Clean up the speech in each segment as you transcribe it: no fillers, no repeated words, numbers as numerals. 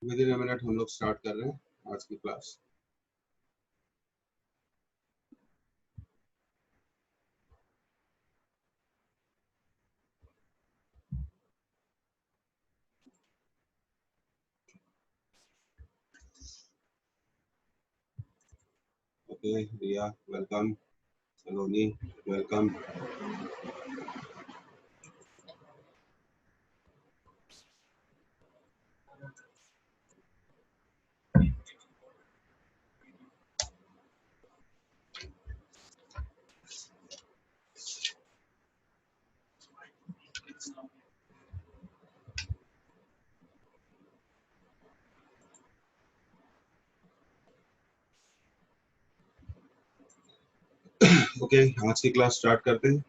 With in a minute हम लोग start कर रहे हैं आज की क्लास। ओके रिया वेलकम, सलोनी वेलकम। ओके आज की क्लास स्टार्ट करते हैं।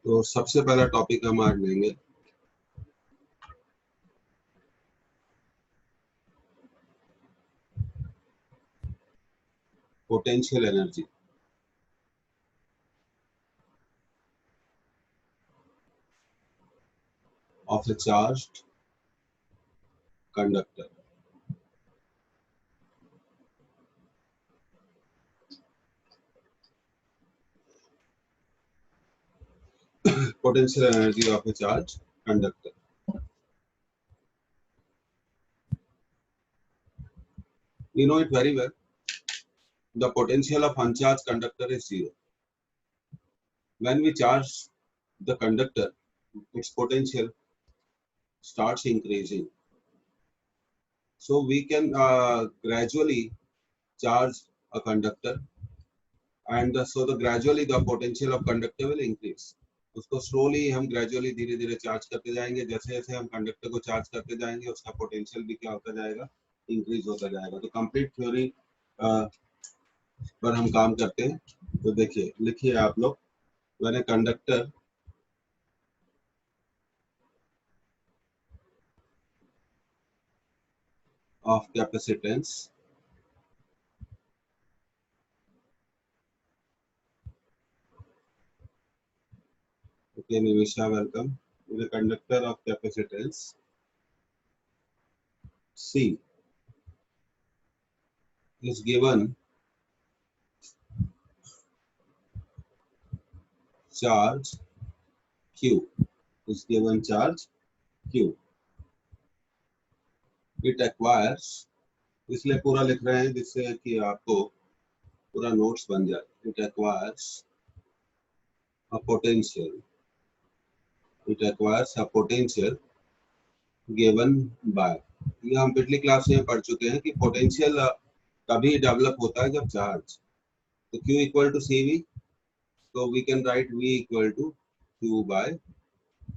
तो सबसे पहला टॉपिक हम आज लेंगे potential energy of A charged conductor. Potential energy of A charge conductor. You know it very well. The potential of uncharged conductor is zero. When we charge the conductor, its potential starts increasing. So we can gradually charge a conductor, and so the gradually the potential of conductor will increase. उसको slowly हम gradually धीरे धीरे charge करते जाएंगे। जैसे जैसे हम conductor को चार्ज करते जाएंगे उसका पोटेंशियल भी क्या होता जाएगा, इंक्रीज होता जाएगा। तो कंप्लीट थ्योरी पर हम काम करते हैं। तो देखिए लिखिए आप लोग, when a conductor of capacitance okay Nimisha welcome, the conductor of capacitance C is given charge Q, is given charge Q, it acquires, इसलिए पूरा लिख रहे हैं जिससे कि आपको पूरा नोट्स बन जाए। it acquires a potential, it acquires a potential given by, ये हम पिछली क्लास में पढ़ चुके हैं कि पोटेंशियल तभी डेवलप होता है जब चार्ज, तो Q equal to C V, so we can write V equal to Q by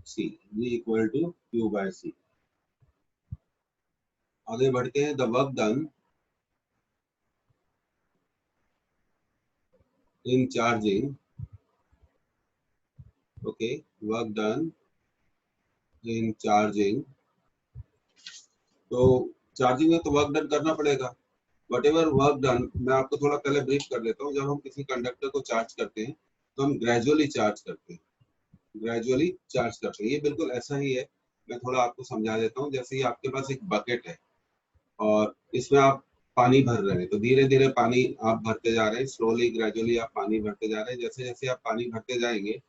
C, V equal to Q by C। आगे बढ़ते हैं, the work done in charging, okay, work done in charging, तो charging में तो work done करना पड़ेगा। What ever work done, मैं आपको थोड़ा पहले ब्रीफ कर देता हूँ। जब हम किसी कंडक्टर को चार्ज करते हैं तो हम ग्रेजुअली चार्ज करते हैं, ग्रेजुअली चार्ज करते हैं। ये बिल्कुल ऐसा ही है, मैं थोड़ा आपको समझा देता हूँ। जैसे ही आपके पास एक बकेट है और इसमें आप पानी भर रहे हैं, तो धीरे धीरे पानी आप भरते जा रहे हैं, स्लोली ग्रेजुअली आप पानी भरते जा रहे हैं। जैसे जैसे आप पानी भरते जाएंगे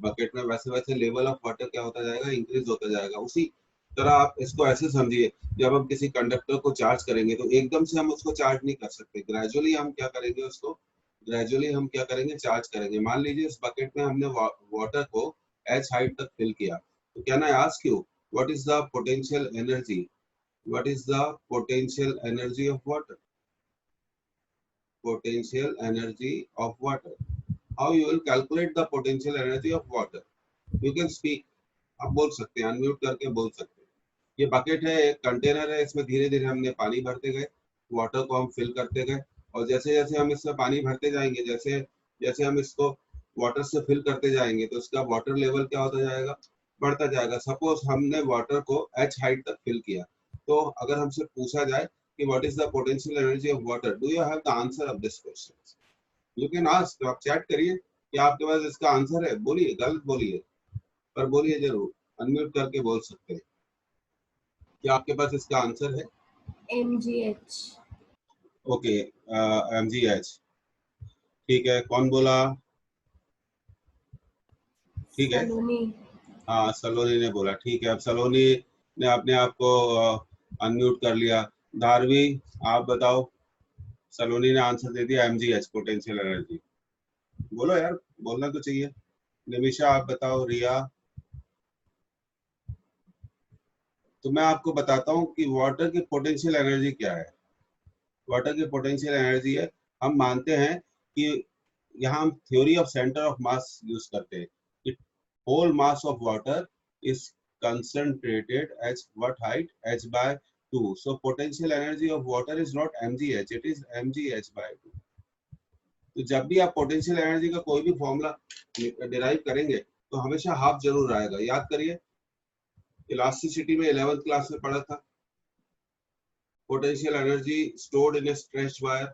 बकेट में, वैसे वैसे लेवल ऑफ वाटर क्या होता जाएगा, इंक्रीज होता जाएगा। उसी तरह आप इसको ऐसे समझिए, जब हम किसी कंडक्टर को चार्ज करेंगे तो एकदम से हम उसको चार्ज नहीं कर सकते, ग्रेजुअली हम क्या करेंगे, उसको ग्रेजुअली हम क्या करेंगे, चार्ज करेंगे। मान लीजिए इस बकेट में हमने वाटर को h हाइट तक फिल किया, तो can I ask you what is the potential energy, what is the potential energy of water, potential energy of water, how you will calculate the potential energy of water, you can speak, आप बोल सकते हैं, unmute करके बोल सकते हैं। ये bucket है, एक कंटेनर है, इसमें धीरे धीरे हमने पानी भरते गए, वाटर को हम फिल करते गए, और जैसे जैसे हम इसमें पानी भरते जाएंगे, जैसे जैसे हम इसको वाटर से फिल करते जाएंगे, तो इसका वाटर लेवल क्या होता जाएगा, बढ़ता जाएगा। सपोज हमने वाटर को h हाइट तक फिल किया, तो अगर हमसे पूछा जाए कि what is the potential energy of water, do you have the answer of this question, you can ask, तो आप चैट करिए कि आपके पास इसका आंसर है, बोलिए, गलत बोलिए पर बोलिए जरूर, अनम्यूट करके बोल सकते हैं। क्या आपके पास इसका आंसर है? mgh। ओके, mgh, ठीक है। कौन बोला? ठीक है, सलोनी। हाँ सलोनी ने बोला, ठीक है। अब सलोनी ने अपने आप को अनम्यूट कर लिया। धारवी, आप बताओ। सलोनी ने आंसर दे दिया mgh, पोटेंशियल एनर्जी। बोलो यार, बोलना तो चाहिए। निमिषा आप बताओ। रिया, तो मैं आपको बताता हूँ कि वाटर की पोटेंशियल एनर्जी क्या है। वाटर की पोटेंशियल एनर्जी है, हम मानते हैं कि यहाँ हम theory of centre of mass use करते हैं कि whole mass of water is concentrated at what height, h by 2, so potential energy of water is not mgh, it is mgh by 2। तो जब भी आप पोटेंशियल एनर्जी का कोई भी फॉर्मूला डिराइव करेंगे तो हमेशा हाफ जरूर आएगा। याद करिए, इलास्टिसिटी में 11th क्लास में पढ़ा था, potential energy stored in A stretched wire.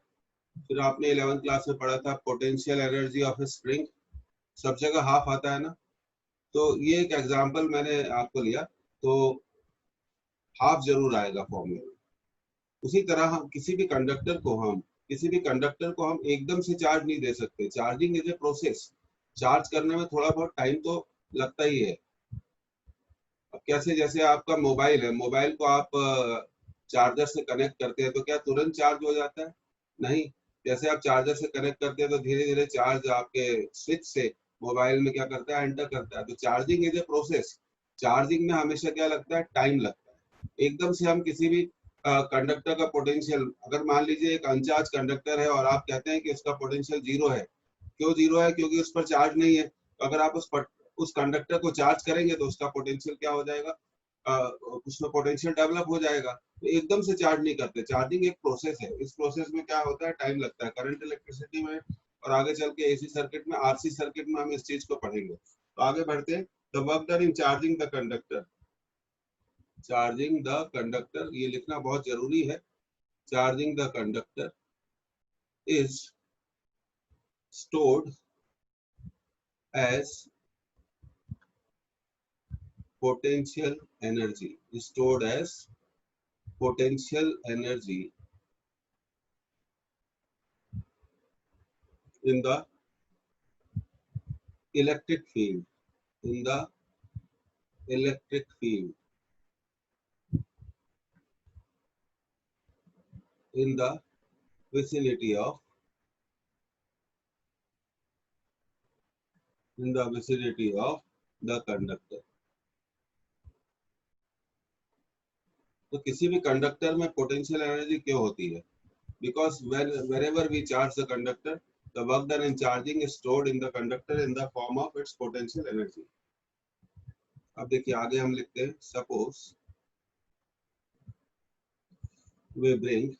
फिर आपने 11th क्लास में पढ़ा था potential energy of A spring. सब जगह हाफ आता है ना, तो ये एक एग्जांपल मैंने आपको लिया, तो हाफ जरूर आएगा फॉर्मूले में। उसी तरह हम किसी भी कंडक्टर को हम एकदम से चार्ज नहीं दे सकते। Charging is a process, charge करने में थोड़ा बहुत टाइम तो लगता ही है। अब कैसे, जैसे आपका मोबाइल है, मोबाइल को आप चार्जर से कनेक्ट करते हैं तो क्या तुरंत चार्ज हो जाता है? नहीं। जैसे आप चार्जर से कनेक्ट करते हैं तो धीरे धीरे चार्ज आपके स्विच से मोबाइल में क्या करता है, एंटर करता है। तो charging is a process, charging में हमेशा क्या लगता है, टाइम लगता है। एकदम से हम किसी भी कंडक्टर का पोटेंशियल, अगर मान लीजिए एक अनचार्ज कंडक्टर है और आप कहते हैं कि उसका पोटेंशियल जीरो है, क्यों जीरो है? क्योंकि उस पर चार्ज नहीं है। तो अगर आप उस कंडक्टर को चार्ज करेंगे तो उसका पोटेंशियल क्या हो जाएगा, उसमें पोटेंशियल डेवलप हो जाएगा। तो एकदम से चार्ज नहीं करते, चार्जिंग एक प्रोसेस है। इस प्रोसेस में क्या होता है, टाइम लगता है। करंट इलेक्ट्रिसिटी में और आगे चल के एसी सर्किट में, आरसी सर्किट में हम इस चीज को पढ़ेंगे। तो आगे बढ़ते हैं। The work done in charging the conductor, charging the conductor, ये लिखना बहुत जरूरी है। Charging the conductor is stored as potential energy, stored as potential energy in the electric field, in the electric field, in the vicinity of, in the vicinity of the conductor। तो किसी भी conductor में potential energy क्यों होती है? Because wherever we charge the conductor, the work done in charging is stored in the conductor in the form of its potential energy। अब देखिए आगे हम लिखते हैं, suppose we bring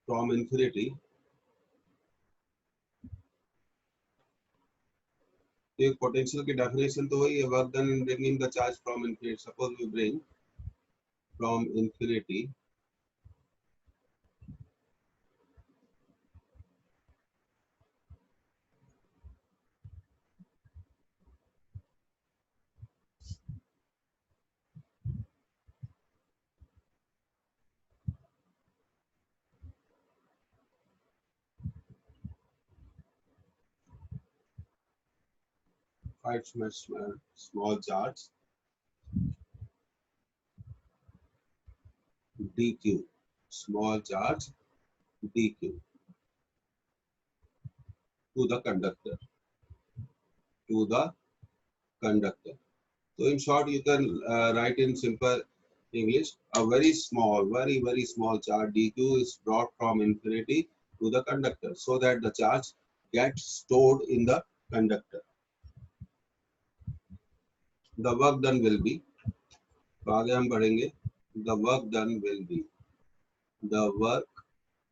from infinity, तो एक पोटेंशियल की डेफिनेशन तो वही है, work done in bringing the charge from infinity. Suppose we bring from infinity 5 small charge dq, small charge dq to the conductor, to the conductor. So in short, you can write in simple English, a very small, very small charge dq is brought from infinity to the conductor so that the charge gets stored in the conductor. The work done will be, तो आगे हम बढ़ेंगे, the work done will be, the work,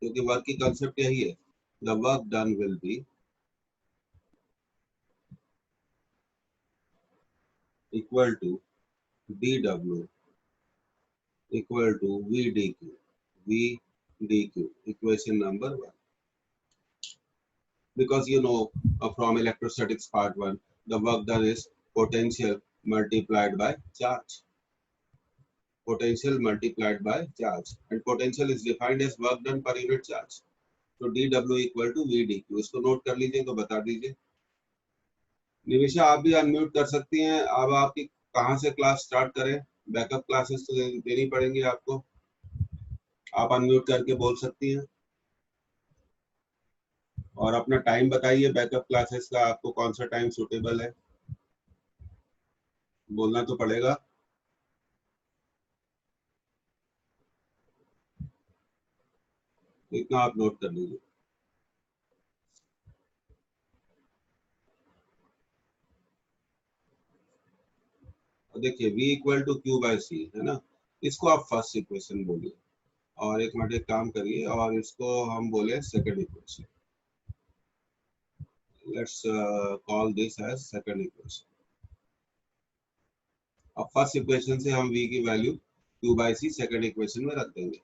क्योंकि work की concept यही है, the work done will be equal to dw equal to v dq, equation number 1. Because you know from electrostatics part 1, the work done is potential multiplied by charge. Potential multiplied by charge, and potential is defined as work done per unit charge. So dw equal to v dq. इसको note कर लीजिए, तो बता दीजिए. निमिषा आप भी unmute कर सकती हैं. अब आपकी कहाँ से क्लास स्टार्ट करें? बैकअप क्लासेस तो देनी पड़ेंगी आपको. आप अनम्यूट करके बोल सकती हैं और अपना टाइम बताइए बैकअप क्लासेस का. आपको कौन सा टाइम सूटेबल है, बोलना तो पड़ेगा. इतना आप नोट कर लीजिए. देखिए v equal to Q by C है ना, इसको आप फर्स्ट इक्वेशन बोलिए, और एक मिनट एक काम करिए और इसको हम बोले second equation. Let's call this as second equation. अब फर्स्ट इक्वेशन से हम v की value q by C second equation में रख देंगे.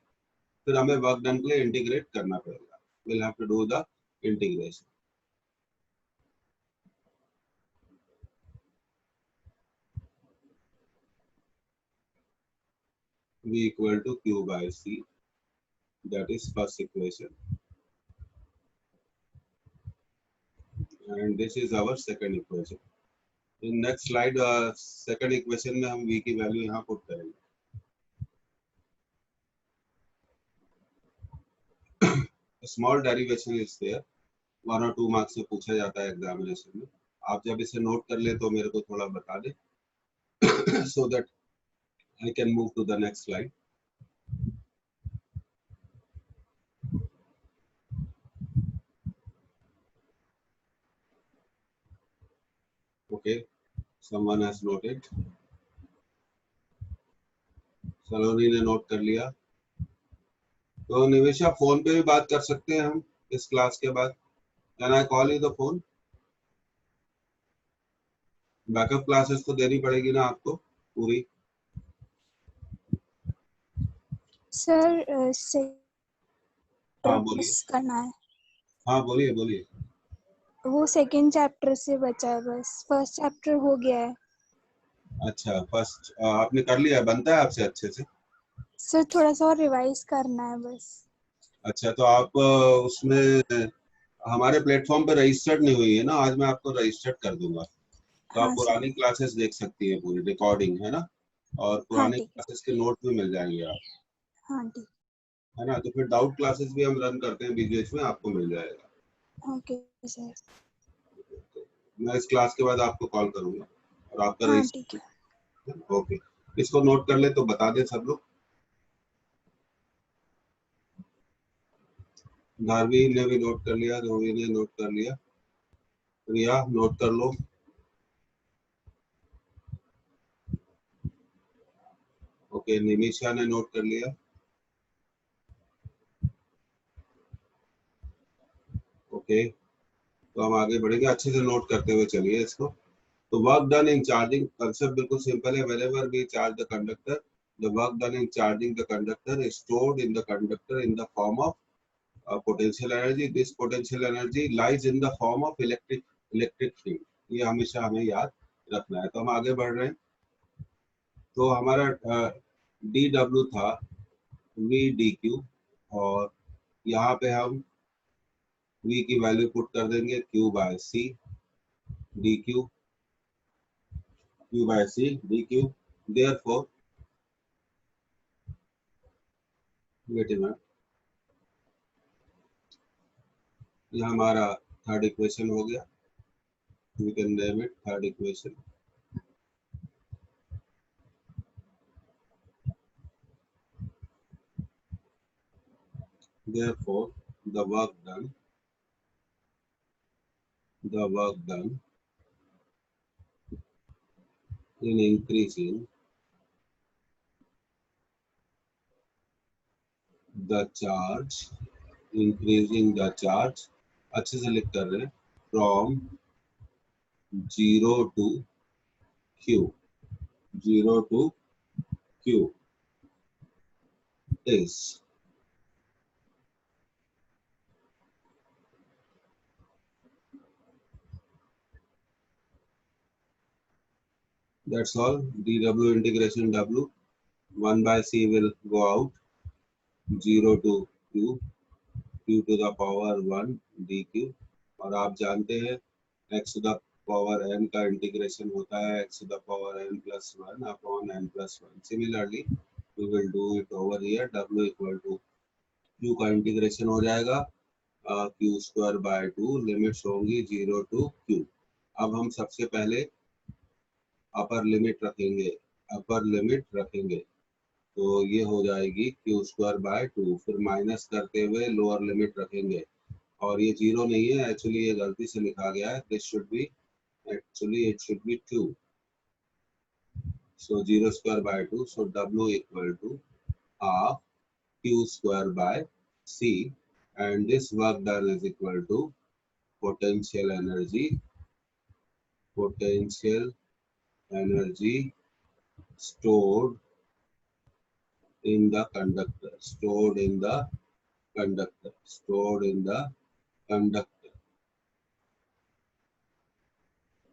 फिर हमें वर्क डन के लिए इंटीग्रेट करना पड़ेगा. Will have to do the integration. v equal to q by c, that is first equation, and this is our second equation. In next slide second equation में हम v की value यहाँ put करेंगे. Small derivation is there, 1 और 2 marks से पूछा जाता है एग्जामिनेशन में. आप जब इसे नोट कर ले तो मेरे को थोड़ा बता दे, so that I can move to the next slide. Okay, someone has noted. सलोनी ने नोट कर लिया. तो निवेशा फोन पे भी बात कर सकते हैं हम इस क्लास के बाद. Can I call you the phone? Backup classes तो देनी पड़ेगी ना आपको पूरी. सर हाँ बोलिए. करना है. हाँ बोलिए बोलिए. वो सेकंड चैप्टर से बचा है, बस फर्स्ट चैप्टर हो गया है. अच्छा, फर्स्ट आपने कर लिया, बनता है आपसे अच्छे से? सर थोड़ा सा और रिवाइज करना है बस. अच्छा, तो आप उसमें हमारे प्लेटफॉर्म पे रजिस्टर्ड नहीं हुई है ना. आज मैं आपको रजिस्टर्ड कर दूंगा, तो आप हाँ पुरानी सर. क्लासेस देख सकती हैं, पूरी रिकॉर्डिंग है ना, और हाँ पुरानी ठीक है. क्लासेस के नोट भी मिल जाएंगे आप, हाँ ठीक. है ना. तो फिर डाउट क्लासेस भी हम रन करते हैं बीच में, आपको मिल जाएगा. Okay sir. तो मैं इस क्लास के बाद आपको कॉल करूंगा और आपका हाँ ठीक है. रजिस्टर. ओके, इसको नोट कर ले तो बता दें सब लोग. धारवी ने भी नोट कर लिया, ध्रुवी ने नोट कर लिया, प्रिया नोट कर लो. ओके, निमिषा ने नोट कर लिया. ओके, तो हम आगे बढ़ेंगे. अच्छे से नोट करते हुए चलिए इसको. तो वर्क डन इन चार्जिंग कंसेप्ट बिल्कुल सिंपल है. whenever we charge the conductor, the work done in charging the conductor is stored in the conductor in the form of potential energy. This potential energy lies in the form of electric field. ये हमेशा हमें याद रखना है. तो हम आगे बढ़ रहे हैं. तो हमारा dw था v dq, और यहाँ पे हम v की वैल्यू पुट कर देंगे q बाय c dq, q by c dq. Therefore wait a minute, ये हमारा थर्ड इक्वेशन हो गया, we can name it third equation. Therefore, the work done in increasing the charge, अच्छे से लिख कर रहे हैं, from 0 to Q, 0 to Q is that's all. dW integration W, 1 by C will go out, 0 to Q, Q to the power 1 dQ. और आप जानते हैं x to the power n का इंटीग्रेशन होता है x to the power n plus 1 upon n plus 1. Similarly, we will do it over here. W equal to Q का integration हो जाएगा Q स्क्वायर बाय 2, लिमिट्स होंगी 0 to Q. अब हम सबसे पहले अपर लिमिट रखेंगे, तो ये हो जाएगी Q स्क्वायर बाय 2, फिर माइनस करते हुए लोअर लिमिट रखेंगे, और ये 0 नहीं है, एक्चुअली ये गलती से लिखा गया है, this should be, actually it should be 2. So 0 square by 2, so W equal to half Q square by C, and this work done is equal to potential energy stored in the conductor,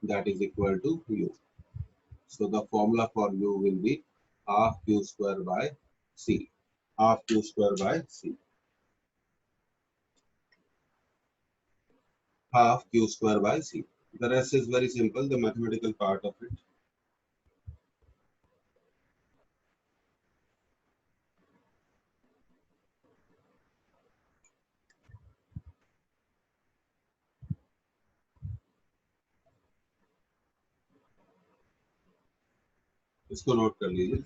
that is equal to U. So the formula for U will be half Q square by C, half Q square by C, half Q square by C. The rest is very simple, the mathematical part of it. इसको note कर लीजिए.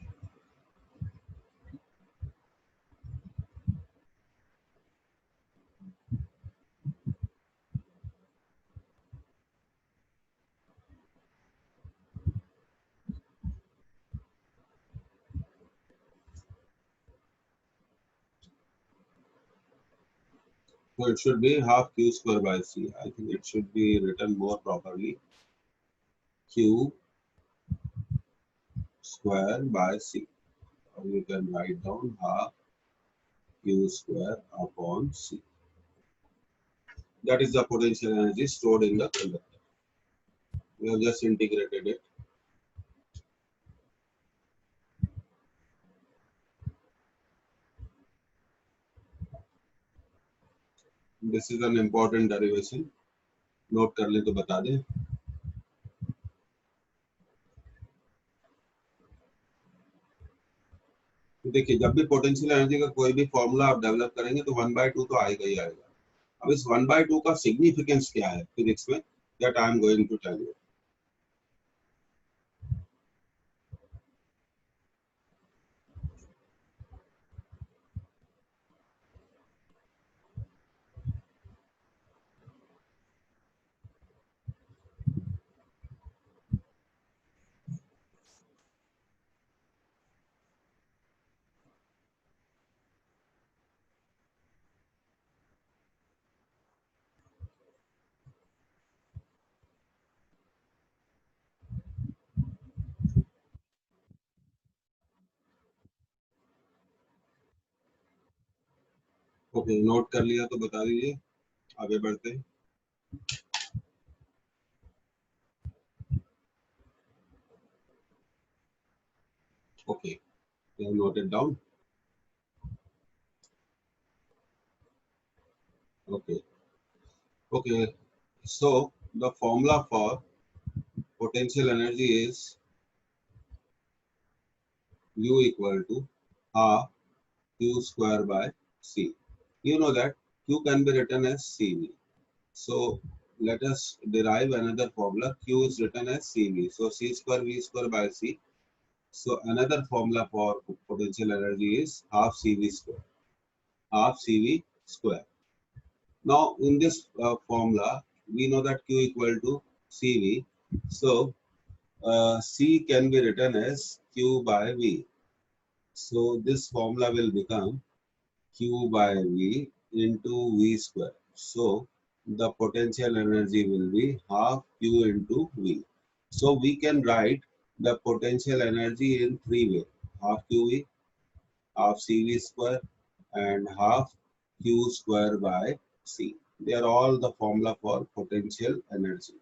So it should be half Q square by C. I think it should be written more properly. Q square by C. Or you can write down half Q square upon C. That is the potential energy stored in the conductor. We have just integrated it. This is an important derivation. Note कर ले तो बता दें. देखिए, जब भी potential energy का कोई भी फॉर्मूला आप डेवलप करेंगे तो 1/2 तो आएगा ही आएगा. अब इस 1/2 का सिग्निफिकेंस क्या है फिजिक्स में, that I am going to tell you. Okay, note कर लिया तो बता दीजिए, आगे बढ़ते हैं. Okay, you have noted down. Okay, okay. So the formula for potential energy is U equal to half Q square by C. You know that Q can be written as CV. So let us derive another formula. Q is written as CV. So C square V square by C. So another formula for potential energy is half CV square. Half CV square. Now in this formula, we know that Q equal to CV. So C can be written as Q by V. So this formula will become Q by V into V square. So the potential energy will be half Q into V. So we can write the potential energy in three ways: half QV, half CV square, and half Q square by C. They are all the formula for potential energy.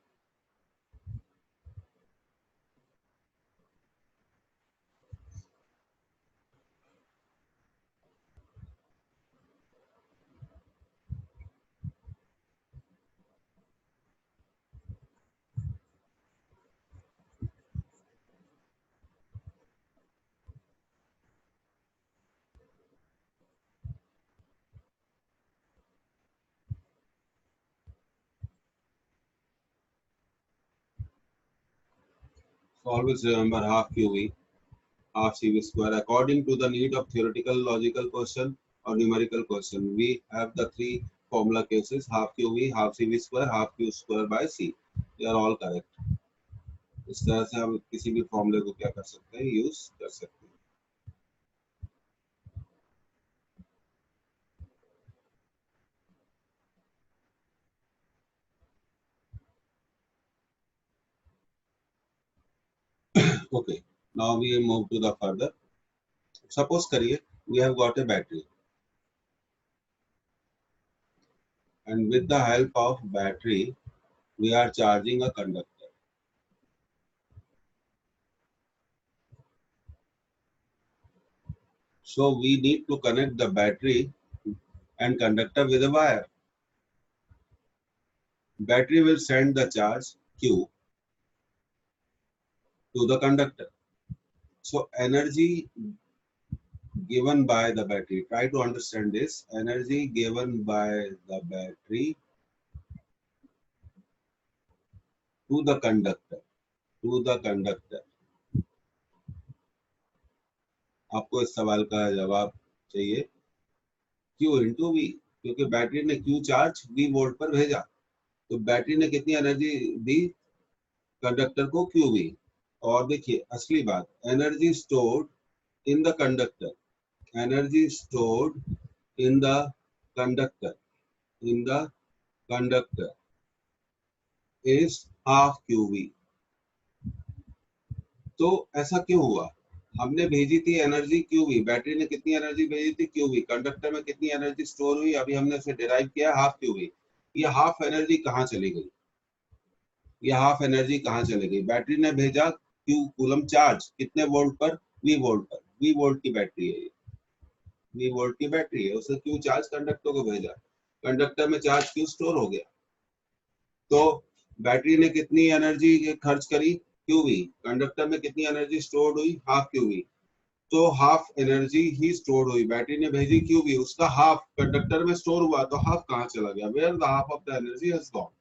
So always remember half QV, half CV square. According to the need of theoretical logical question or numerical question, we have the three formula cases: half QV, half CV square, half Q square by C. They are all correct. इस तरह से हम किसी भी फॉर्मूले को क्या कर सकते हैं, यूज कर सकते हैं. Okay, now we move to the further. Suppose करिए we have got a battery, and with the help of battery we are charging a conductor. So we need to connect the battery and conductor with a wire. Battery will send the charge Q to the conductor. So energy given by the battery, try to understand this, energy given by the battery to the conductor, आपको इस सवाल का जवाब चाहिए Q into we, क्योंकि battery ने Q charge V volt पर भेजा, तो बैटरी ने कितनी एनर्जी दी कंडक्टर को, QV. और देखिए असली बात, energy stored in the conductor, energy stored in the conductor, in the conductor is half QV. तो ऐसा क्यों हुआ, हमने भेजी थी एनर्जी QV, बैटरी ने कितनी एनर्जी भेजी थी QV, कंडक्टर में कितनी एनर्जी स्टोर हुई, अभी हमने उसे डिराइव किया हाफ QV. ये हाफ एनर्जी कहाँ चली गई, ये हाफ एनर्जी कहाँ चली गई, बैटरी ने भेजा Q कूलम चार्ज कितने वोल्ट पर, V वोल्ट पर, V वोल्ट की बैटरी है ये, V वोल्ट की बैटरी है, उसने Q चार्ज कंडक्टर को भेजा, कंडक्टर में चार्ज Q स्टोर हो गया. तो बैटरी ने कितनी एनर्जी खर्च करी QV, कंडक्टर में कितनी एनर्जी स्टोर्ड हुई हाफ QV. तो हाफ एनर्जी ही स्टोर हुई, बैटरी ने भेजी QV, उसका हाफ कंडक्टर में स्टोर हुआ, तो हाफ कहाँ चला गया, where the half of the energy has gone.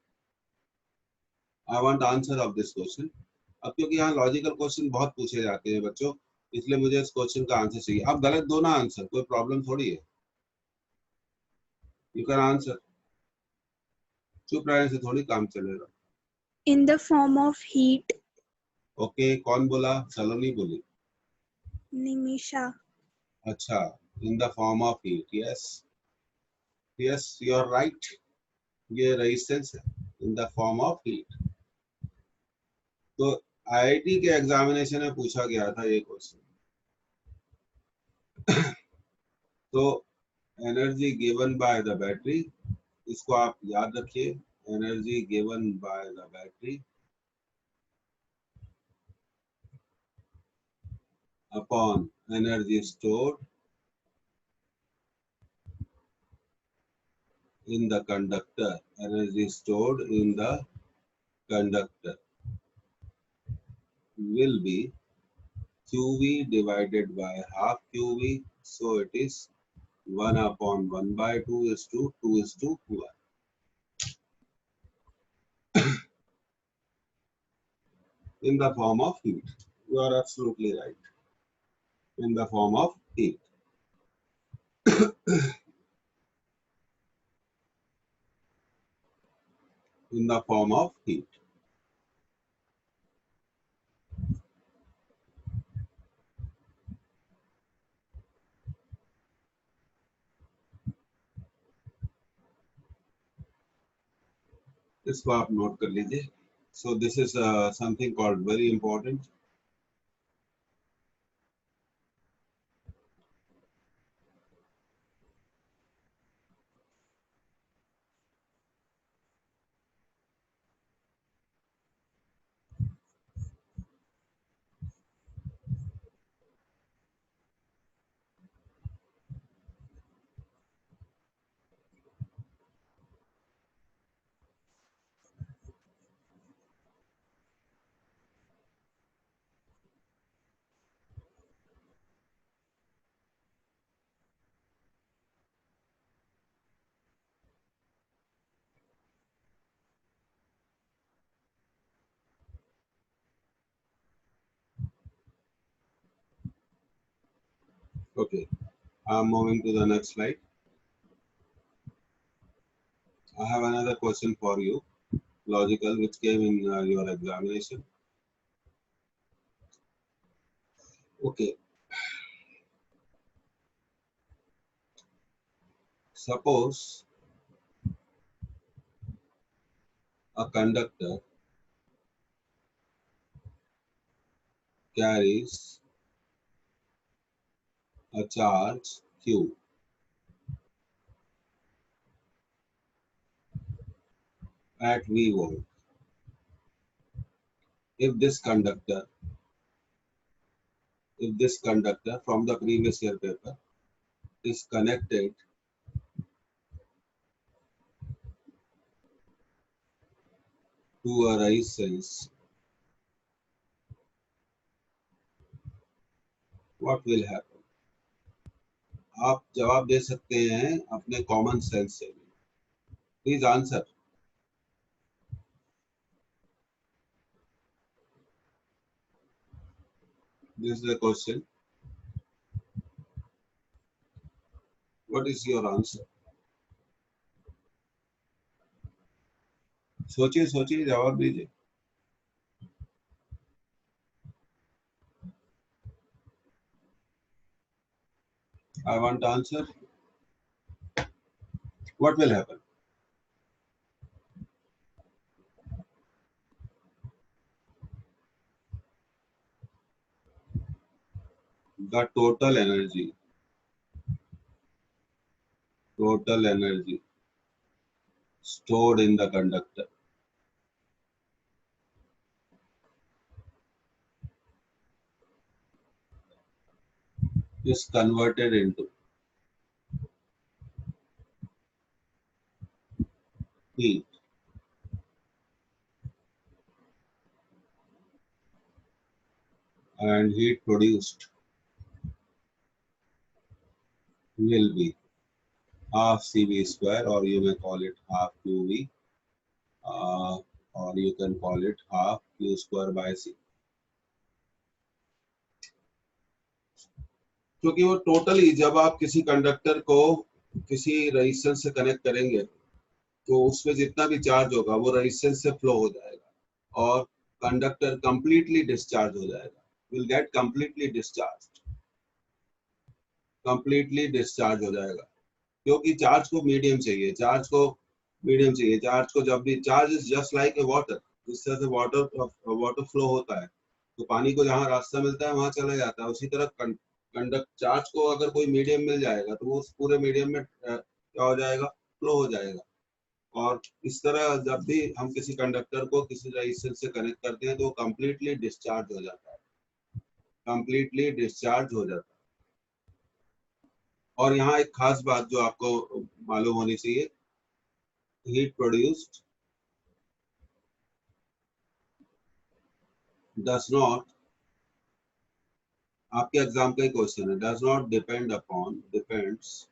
I want answer of this question. अब क्योंकि यहाँ लॉजिकल क्वेश्चन बहुत पूछे जाते हैं बच्चों, इसलिए मुझे इस क्वेश्चन का आंसर चाहिए. अब गलत दो ना आंसर, कोई प्रॉब्लम थोड़ी है, यू कैन आंसर. चुप रहने से थोड़ी काम चलेगा. In the form of heat. Okay, कौन बोला, सलोनी बोली. Nimisha. अच्छा, in the form of heat, yes yes you are right, ये रेजिस्टेंस है in the form of heat. तो आईआईटी के एग्जामिनेशन में पूछा गया था ये क्वेश्चन. तो energy given by the battery, इसको आप याद रखिए, energy given by the battery upon energy stored in the conductor, energy stored in the conductor will be QV divided by half QV. So it is 1 upon 1 by 2 is to 2 is to 1. In the form of heat. You are absolutely right. In the form of heat. In the form of heat. इसको आप note कर लीजिए. So this is something called very important. Okay, I'm moving to the next slide. I have another question for you, logical, which came in your examination. Okay, suppose a conductor carries a charge Q at V volt. If this conductor from the previous year paper is connected to a resistance, what will happen? आप जवाब दे सकते हैं अपने common sense से. Please answer. This is the question. What is your answer? सोचिए सोचिए जवाब दीजिए. I want answer. What will happen? The total energy stored in the conductor is converted into heat and heat produced will be half CV square, or you may call it half QV, or you can call it half Q square by C. क्योंकि वो totally जब आप किसी conductor को किसी resistance से connect करेंगे तो उसमें जितना भी चार्ज होगा वो रेजिस्टेंस से फ्लो हो जाएगा और कंडक्टर कंप्लीटली डिस्चार्ज हो जाएगा. विल गेट कंप्लीटली डिस्चार्ज हो जाएगा क्योंकि चार्ज को मीडियम चाहिए. चार्ज को जब भी charge is just like a water. जिस तरह से वाटर फ्लो होता है तो पानी को जहाँ रास्ता मिलता है वहां चला जाता है. उसी तरह कंडक्ट चार्ज को अगर कोई मीडियम मिल जाएगा तो वो उस पूरे मीडियम में क्या हो जाएगा? फ्लो हो जाएगा. और इस तरह जब भी हम किसी कंडक्टर को किसी रेजिस्टेंस से कनेक्ट करते हैं तो कंप्लीटली डिस्चार्ज हो जाता है. और यहाँ एक खास बात जो आपको मालूम होनी चाहिए, हीट प्रोड्यूस्ड डज नॉट, आपके एग्जाम का ही क्वेश्चन है, does not depends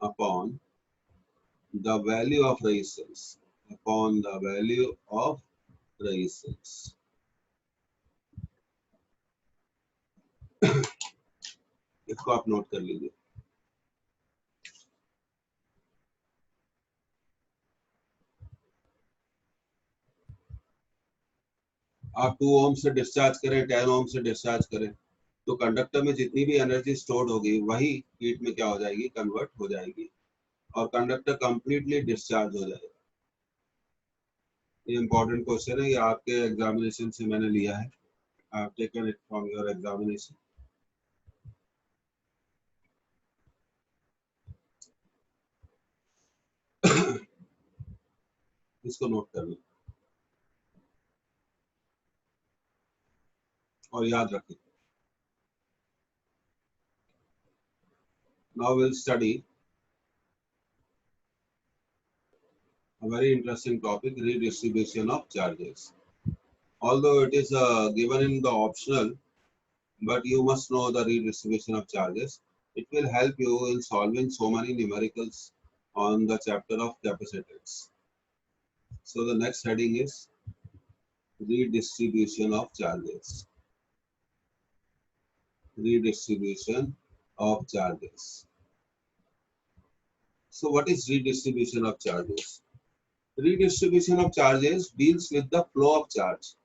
upon the value of resistance, upon the value of resistance. इसको आप नोट कर लीजिए. आप 2 ओम से डिस्चार्ज करें, 10 ओम से डिस्चार्ज करें, तो कंडक्टर में जितनी भी एनर्जी स्टोर्ड होगी वही हीट में क्या हो जाएगी, कन्वर्ट हो जाएगी और कंडक्टर कंप्लीटली डिस्चार्ज हो जाएगा. ये इंपॉर्टेंट क्वेश्चन है, ये आपके एग्जामिनेशन से मैंने लिया है. I have taken it from your examination. इसको नोट कर लो और याद रखें. Now we'll study a very interesting topic, redistribution of charges. Although it is given in the optional, but you must know the redistribution of charges. It will help you in solving so many numericals on the chapter of capacitance. So the next heading is redistribution of charges. Redistribution of charges. So what is redistribution of charges? Redistribution of charges deals with the flow of charge.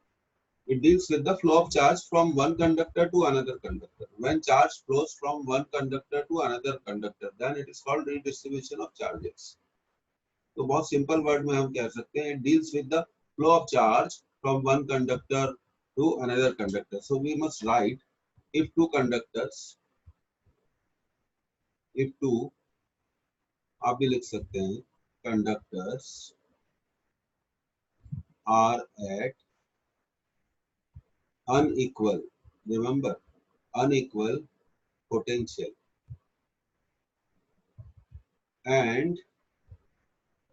It deals with the flow of charge from one conductor to another conductor. When charge flows from one conductor to another conductor, then it is called redistribution of charges. तो बहुत simple word में हम कह सकते हैं, it deals with the flow of charge from one conductor to another conductor. So we must write if two conductors, if two, आप भी लिख सकते हैं, conductors are at unequal, remember, unequal potential, and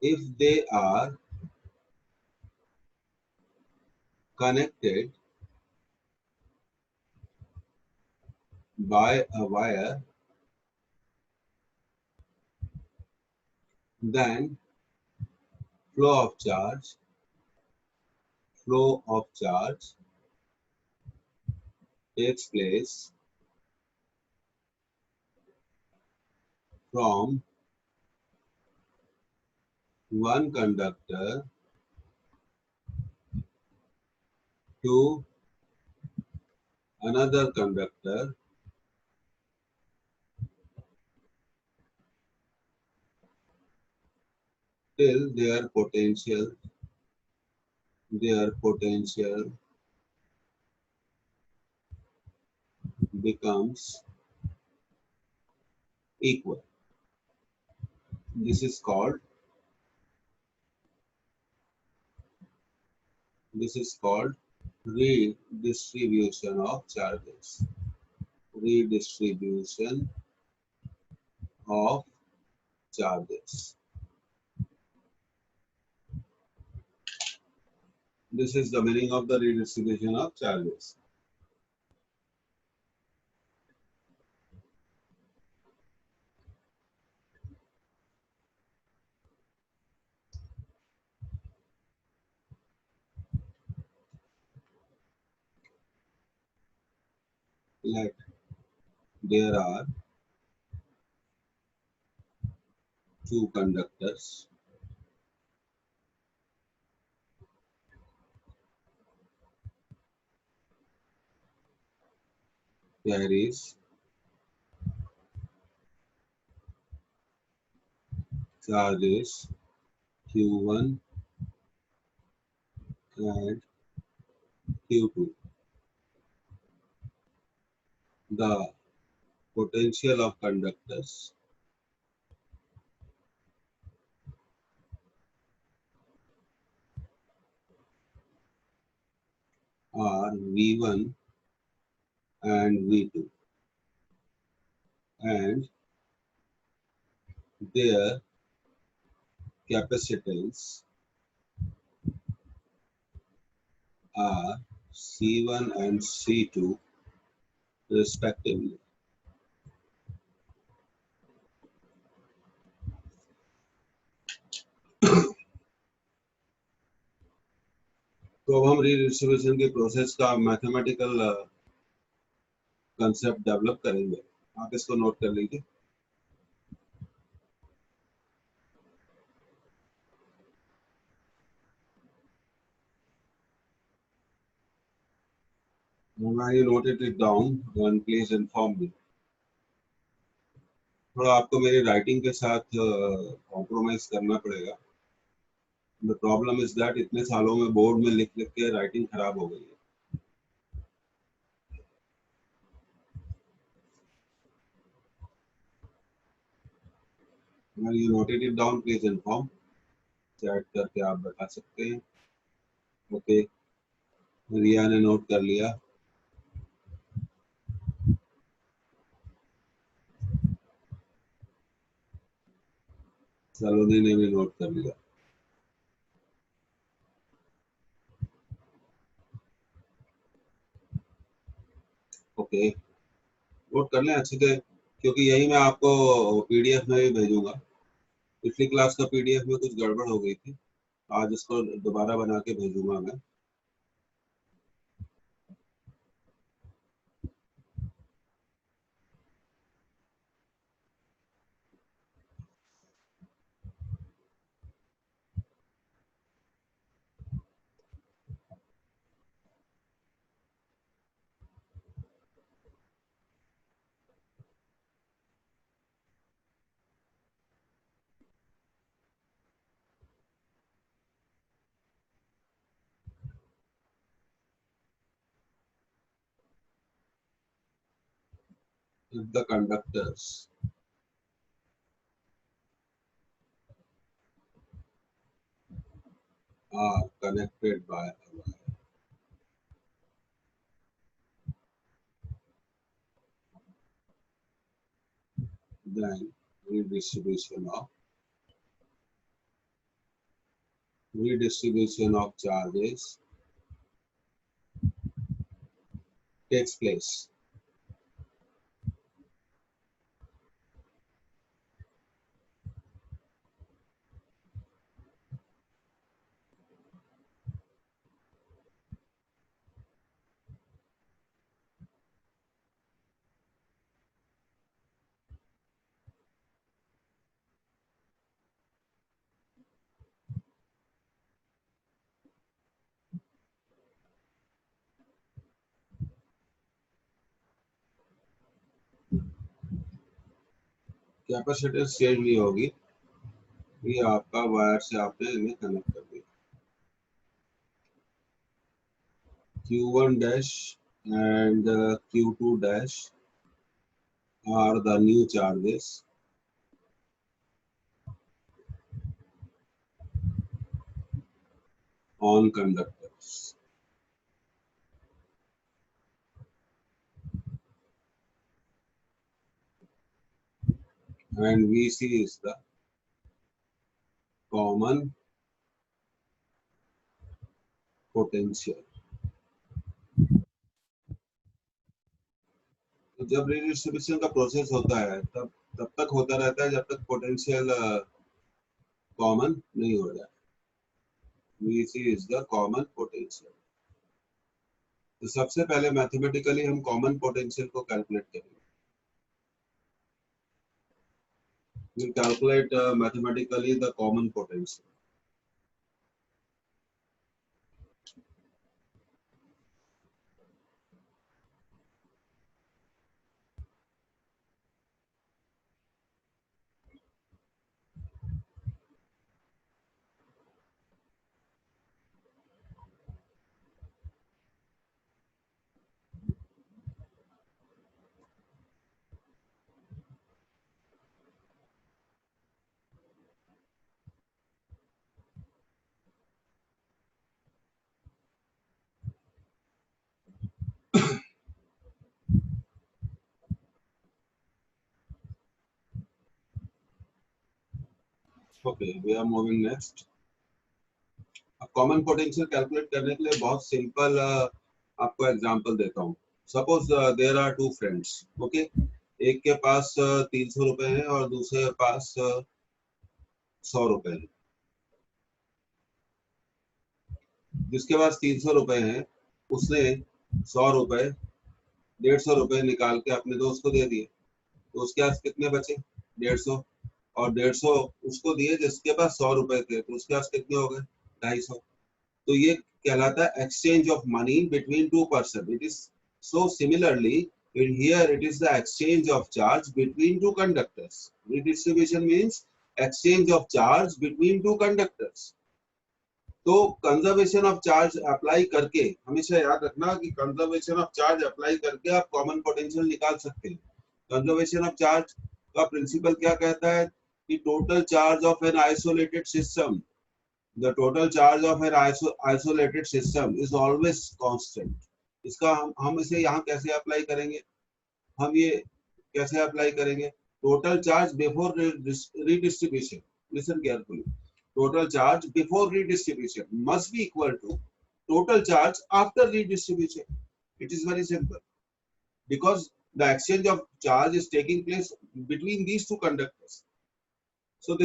if they are connected by a wire, then flow of charge takes place from one conductor to another conductor till their potential becomes equal. This is called redistribution of charges. Redistribution of charges. This is the meaning of the redistribution of charges. Let there are two conductors carries charges Q1 and Q2. The potential of conductors are V1 and V2, and their capacitance are C1 and C2 respectively. तो अब हम redistribution की process का mathematical concept develop करेंगे। आप इसको note कर लीजिए। When you noted it down, then please inform me. थोड़ा आपको मेरी राइटिंग के साथ कॉम्प्रोमाइज करना पड़ेगा। द प्रॉब्लम इज दैट इतने सालों में बोर्ड में लिख लिख के राइटिंग खराब हो गई है। When you noted it down, please inform. Chat करके आप बता सकते हैं। ओके, रिया ने नोट कर लिया। सलोनी ने भी नोट कर लिया। ओके, नोट कर लें अच्छे से, क्योंकि यही मैं आपको पीडीएफ में भी भेजूंगा। पिछली क्लास का पीडीएफ में कुछ गड़बड़ हो गई थी, आज इसको दोबारा बना के भेजूंगा मैं। If the conductors are connected by a wire, then redistribution of charges takes place. Capacitor change नहीं होगी, ये आपका वायर से आपने इन्हें कनेक्ट कर दिया। Q1 dash and Q2 dash are the new charges on conductors. And VC is the common potential. तो जब रीडिस्ट्रीब्यूशन का प्रोसेस होता है तब तक होता रहता है जब तक पोटेंशियल कॉमन नहीं हो जाए। VC is the common potential. तो सबसे पहले मैथमेटिकली हम कॉमन पोटेंशियल को कैलकुलेट करेंगे। We calculate mathematically the common potential. Okay, we are moving next. अब कॉमन पोटेंशियल कैलकुलेट करने के लिए बहुत सिंपल आपको एग्जांपल देता हूँ। Suppose there are two friends, okay, एक के पास 300 रुपए हैं और दूसरे के पास 100 रुपए हैं। जिसके पास 300 रुपए हैं उसने 100 रुपए 150 रुपए निकाल के अपने दोस्त को दे दिए, तो उसके पास कितने बचे? 150, और 150 उसको दिए जिसके पास 100 रुपए थे, तो उसके पास कितने हो गए? 250। तो ये कहलाता है exchange of money between two person. It is so similarly here it is the exchange of charge between two conductors. Redistribution means exchange of charge between two conductors. तो कंजर्वेशन ऑफ चार्ज अप्लाई करके, हमेशा याद रखना कि conservation of charge apply करके आप common potential निकाल सकते हैं. कंजर्वेशन ऑफ चार्ज का प्रिंसिपल क्या कहता है कि total charge of an isolated system, the total charge of an isolated system is always constant. इसका हम इसे यहाँ कैसे अप्लाई करेंगे? हम ये कैसे अप्लाई करेंगे? Total charge before redistribution, listen carefully, total charge before redistribution must be equal to total charge after redistribution. It is very simple because the exchange of charge is taking place between these two conductors. So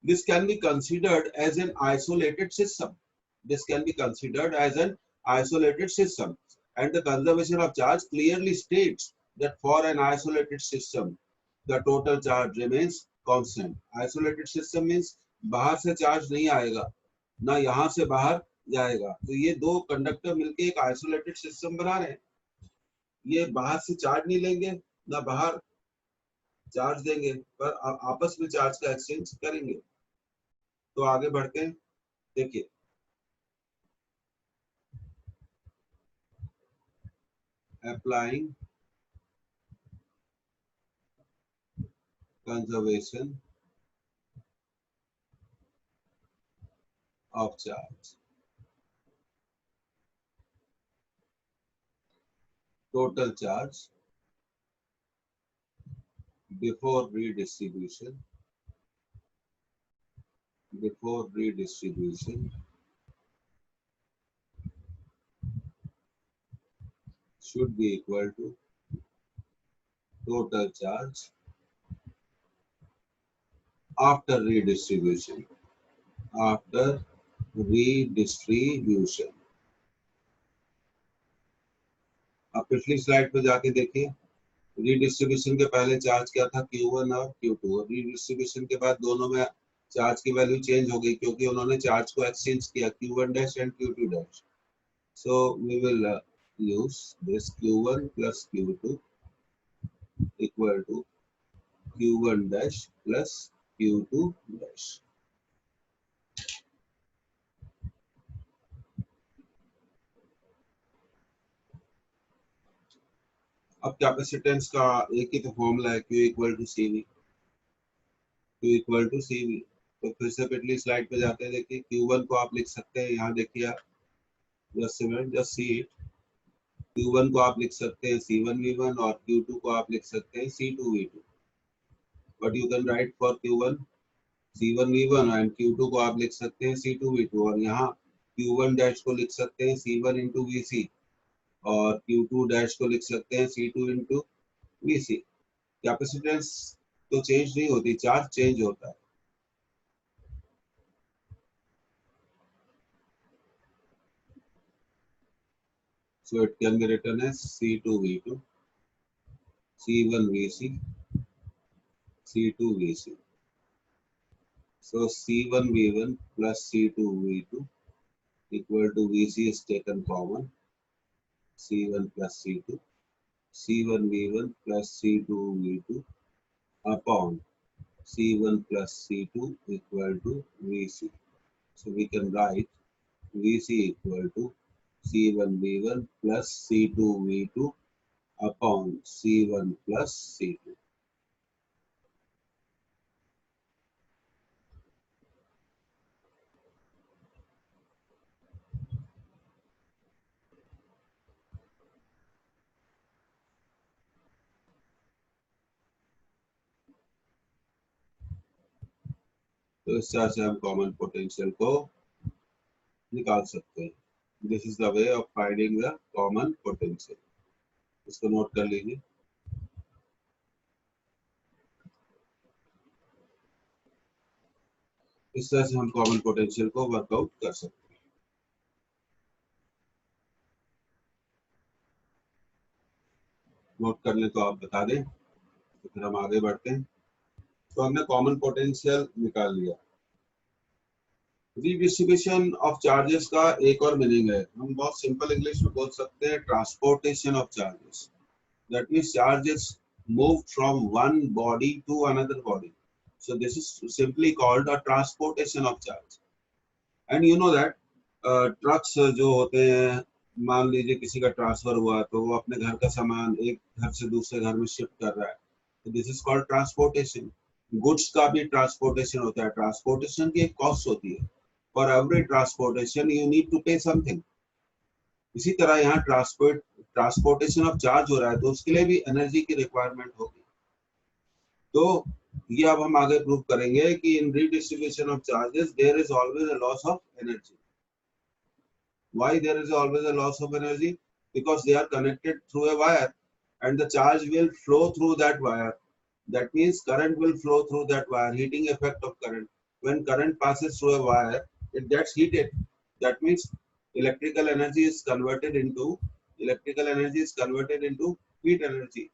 this can be considered as an isolated system. This can be considered as an isolated system. And the conservation of charge clearly states that for an isolated system, the total charge remains constant. Isolated system means बाहर से charge नहीं आएगा, ना यहाँ से बाहर जाएगा. तो ये दो कंडक्टर मिलके एक आइसोलेटेड सिस्टम बना रहे हैं. ये बाहर से चार्ज नहीं लेंगे, ना बाहर चार्ज देंगे, पर आपस में चार्ज का एक्सचेंज करेंगे. तो आगे बढ़ते हैं. देखिए, applying conservation of charge. Total charge before redistribution should be equal to total charge after redistribution. अब पिछली स्लाइड पे जाके देखिए, रीडिस्ट्रीब्यूशन के पहले चार्ज क्या था? Q1 और Q2. और रीडिस्ट्रीब्यूशन के बाद दोनों में चार्ज की वैल्यू चेंज हो गई क्योंकि उन्होंने चार्ज को एक्सचेंज किया, Q1 dash and Q2 dash. So we will use this Q1 plus Q2 equal to Q1 dash plus Q2 dash. अब कैपेसिटेंस का एक ही तो फॉर्मूला है, Q इक्वल टू CV. तो फिर से पिछली स्लाइड पे जाते हैं. देखिए, Q1 को आप लिख सकते हैं, यहाँ देखिए आप, जस्ट सी इट. Q1 को आप लिख सकते हैं C1V1 और Q2 को आप लिख सकते हैं C2V2. But you can write for Q1 C1V1 and Q2 को आप लिख सकते हैं C2V2. और यहाँ Q1 डैश को लिख सकते हैं C1 इंटू VC और Q2 डैश को लिख सकते हैं C2 इंटू VC. कैपेसिटेंस तो चेंज नहीं होती, चार्ज चेंज होता है. So it can be written as C2V2, C1VC, C2VC. So C1V1 plus C2V2 equal to VC is taken common, C1 plus C2, C1V1 plus C2V2 upon C1 plus C2 equal to VC. So we can write VC equal to C1V1 plus C2V2 upon C1 plus C2. तो इस तरह से हम common potential को निकाल सकते हैं. This is the way of finding the common potential. इसको नोट कर लीजिए. इस तरह से हम कॉमन पोटेंशियल को वर्कआउट कर सकते हैं. नोट कर ले तो आप बता दें, तो फिर हम आगे बढ़ते हैं। तो हमने कॉमन पोटेंशियल निकाल लिया। रिडिस्ट्रीब्यूशन ऑफ चार्जेस का एक और मीनिंग है, हम बहुत सिंपल इंग्लिश में बोल सकते हैं transportation of charges. That means charges move from one body to another body, so this is simply called a transportation of charge. And you know that trucks जो होते हैं, मान लीजिए किसी का ट्रांसफर हुआ तो वो अपने घर का सामान एक घर से दूसरे घर में शिफ्ट कर रहा है, तो this is called transportation. Goods का भी ट्रांसपोर्टेशन होता है, ट्रांसपोर्टेशन की एक कॉस्ट होती है, for every transportation you need to pay something. इसी तरह यहाँ ट्रांसपोर्टेशन ऑफ चार्ज हो रहा है तो उसके लिए भी एनर्जी की रिक्वायरमेंट होगी। तो ये अब हम आगे प्रूव करेंगे कि इन redistribution of charges there is always a loss of energy. Why there is always a loss of energy? Because they are connected through a wire and the charge will flow through that wire. That means current will flow through that wire, heating effect of current. When current passes through a wire, it gets heated. That means electrical energy is converted into heat energy.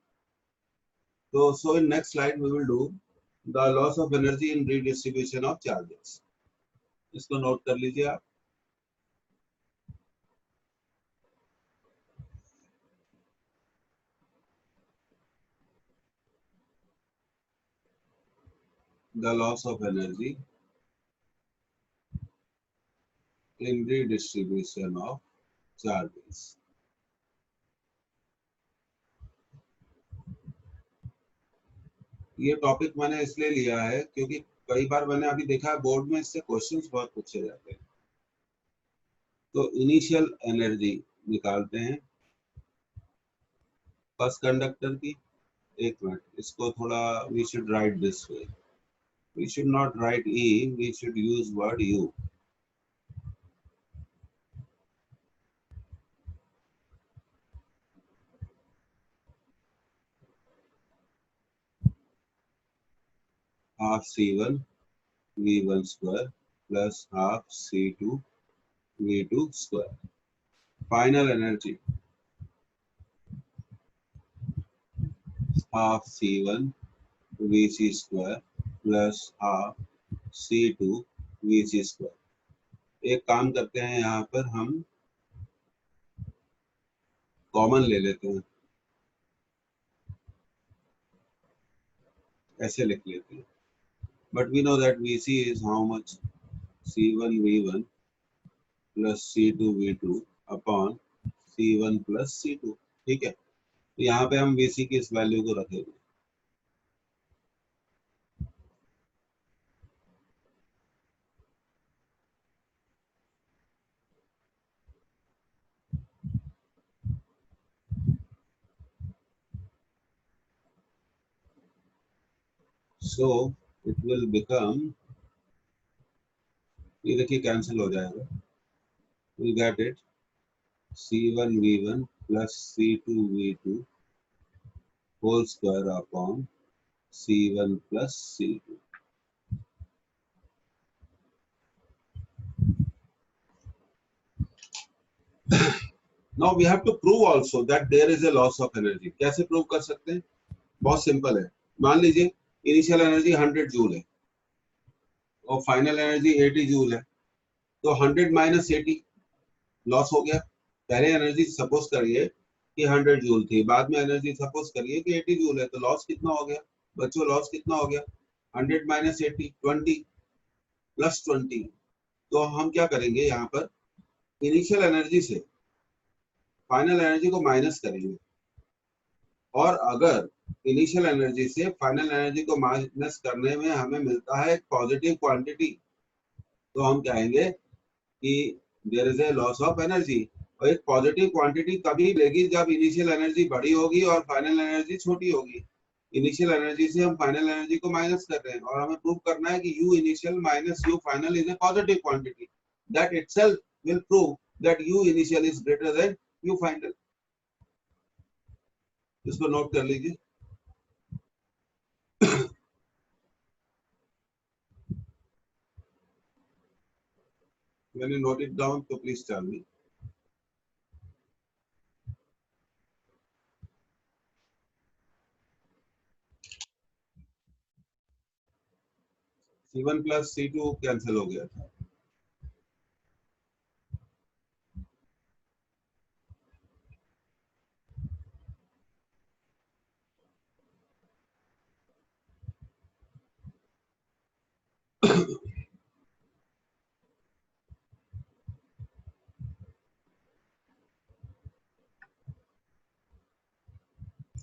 So in next slide we will do the loss of energy in redistribution of charges. इसको note कर लीजिए आप। The loss of energy in redistribution of charges. ये topic मैंने इसलिए लिया है क्योंकि कई बार मैंने अभी देखा है बोर्ड में इससे क्वेश्चंस बहुत पूछे जाते हैं। तो इनिशियल एनर्जी निकालते हैं फर्स्ट कंडक्टर की। एक मिनट, इसको थोड़ा we should write this way, we should not write E, we should use word U. Half C1 V1 square plus half C2 V2 square. Final energy half C1 VC square plus half C2 VC square. एक काम करते हैं, यहाँ पर हम common ले लेते हैं, ऐसे लिख लेते हैं। But we know that VC is how much? C1 V1 plus C2 V2 upon C1 plus C2। ठीक है, तो यहाँ पे हम VC की इस वैल्यू को रखेंगे। So it will become, ये देखिए कैंसिल हो जाएगा, we'll get it C1 V1 plus C2 V2 whole square upon C1 plus C2। Now we have to prove also that there is a loss of energy। कैसे prove कर सकते हैं? बहुत simple है। मान लीजिए इनिशियल एनर्जी 100 जूल है और फाइनल एनर्जी 80 जूल है, तो 100 माइनस 80 लॉस हो गया। पहले एनर्जी सपोज करिए कि 100 जूल थी, बाद में एनर्जी सपोज करिए कि 80 जूल है, तो लॉस कितना हो गया बच्चों? लॉस कितना हो गया? 100 माइनस 80 20 प्लस 20। तो हम क्या करेंगे, यहाँ पर इनिशियल एनर्जी से फाइनल एनर्जी को माइनस करेंगे, और अगर इनिशियल एनर्जी से फाइनल एनर्जी को माइनस करने में हमें मिलता है एक पॉजिटिव क्वांटिटी, तो हम कहेंगे कि there is a loss of energy. और एक पॉजिटिव क्वांटिटी तभी मिलेगी जब इनिशियल एनर्जी बड़ी होगी और फाइनल एनर्जी छोटी होगी। इनिशियल एनर्जी से हम फाइनल एनर्जी को माइनस कर रहे हैं और हमें प्रूव करना है कि you initial minus you final is a positive quantity. That itself will prove that you initial is greater than you final. इसको नोट कर लीजिए। When you note it down, so please tell me. C1 plus C2 cancel हो गया था.